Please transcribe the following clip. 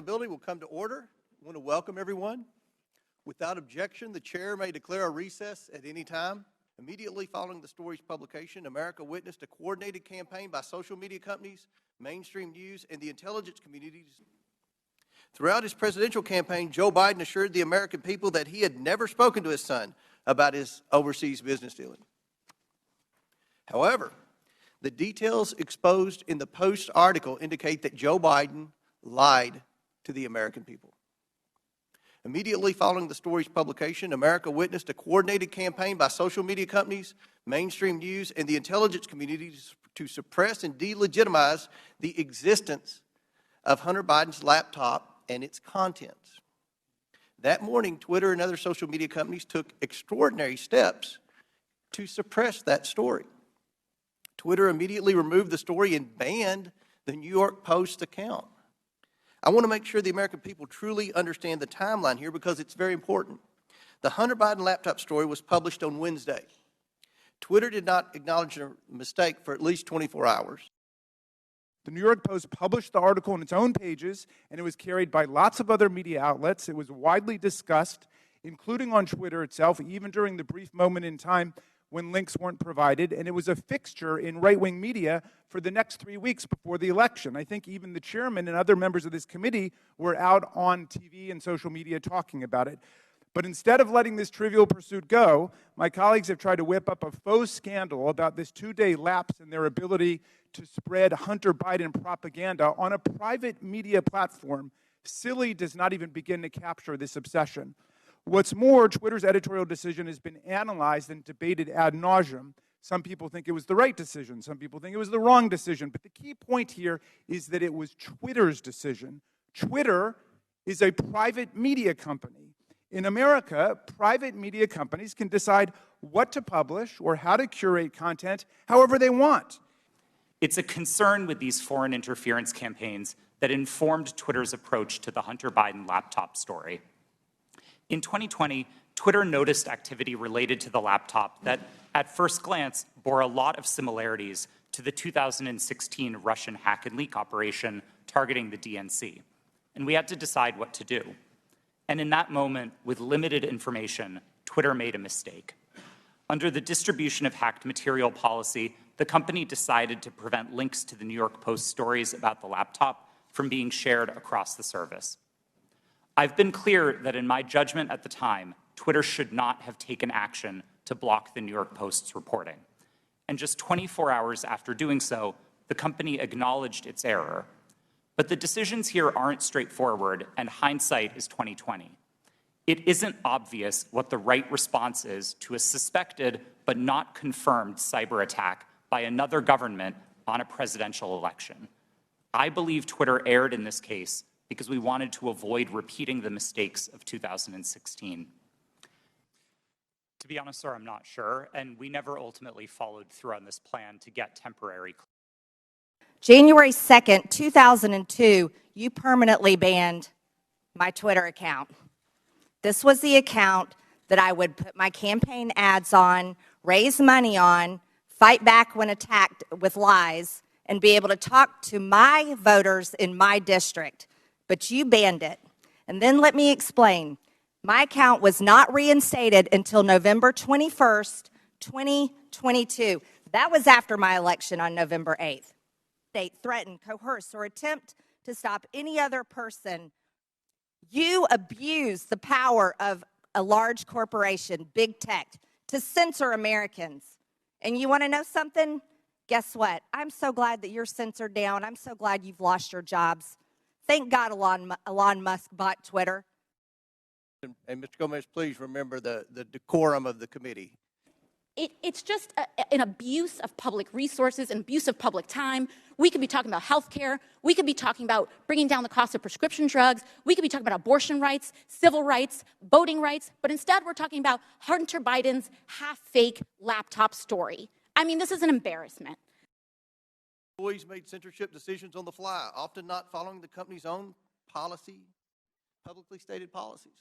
Accountability will come to order. I want to welcome everyone. Without objection, the chair may declare a recess at any time. Immediately following the story's publication, America witnessed a coordinated campaign by social media companies, mainstream news, and the intelligence communities. Throughout his presidential campaign, Joe Biden assured the American people that he had never spoken to his son about his overseas business dealing. However, the details exposed in the Post article indicate that Joe Biden lied to the American people. Immediately following the story's publication, America witnessed a coordinated campaign by social media companies, mainstream news, and the intelligence communities to suppress and delegitimize the existence of Hunter Biden's laptop and its contents. That morning, Twitter and other social media companies took extraordinary steps to suppress that story. Twitter immediately removed the story and banned the New York Post account. I want to make sure the American people truly understand the timeline here because it's very important. The Hunter Biden laptop story was published on Wednesday. Twitter did not acknowledge a mistake for at least 24 hours. The New York Post published the article on its own pages, and it was carried by lots of other media outlets. It was widely discussed, including on Twitter itself, even during the brief moment in time when links weren't provided, and it was a fixture in right-wing media for the next 3 weeks before the election. I think even the chairman and other members of this committee were out on TV and social media talking about it. But instead of letting this trivial pursuit go, my colleagues have tried to whip up a faux scandal about this 2-day lapse in their ability to spread Hunter Biden propaganda on a private media platform. Silly does not even begin to capture this obsession. What's more, Twitter's editorial decision has been analyzed and debated ad nauseum. Some people think it was the right decision. Some people think it was the wrong decision. But the key point here is that it was Twitter's decision. Twitter is a private media company. In America, private media companies can decide what to publish or how to curate content however they want. It's a concern with these foreign interference campaigns that informed Twitter's approach to the Hunter Biden laptop story. In 2020, Twitter noticed activity related to the laptop that, at first glance, bore a lot of similarities to the 2016 Russian hack and leak operation targeting the DNC. And we had to decide what to do. And in that moment, with limited information, Twitter made a mistake. Under the distribution of hacked material policy, the company decided to prevent links to the New York Post stories about the laptop from being shared across the service. I've been clear that in my judgment at the time, Twitter should not have taken action to block the New York Post's reporting. And just 24 hours after doing so, the company acknowledged its error. But the decisions here aren't straightforward, and hindsight is 2020. It isn't obvious what the right response is to a suspected but not confirmed cyber attack by another government on a presidential election. I believe Twitter erred in this case because we wanted to avoid repeating the mistakes of 2016. To be honest, sir, I'm not sure, and we never ultimately followed through on this plan to get temporary. January 2nd, 2002, you permanently banned my Twitter account. This was the account that I would put my campaign ads on, raise money on, fight back when attacked with lies, and be able to talk to my voters in my district. But you banned it. And then let me explain. My account was not reinstated until November 21st, 2022. That was after my election on November 8th. They threaten, coerce, or attempt to stop any other person. You abuse the power of a large corporation, big tech, to censor Americans. And you want to know something? Guess what? I'm so glad that you're censored down. I'm so glad you've lost your jobs. Thank God Elon Musk bought Twitter. And Mr. Gomez, please remember the decorum of the committee. It's just an abuse of public resources, an abuse of public time. We could be talking about health care. We could be talking about bringing down the cost of prescription drugs. We could be talking about abortion rights, civil rights, voting rights. But instead, we're talking about Hunter Biden's half-fake laptop story. I mean, this is an embarrassment. Employees made censorship decisions on the fly, often not following the company's own publicly stated policies.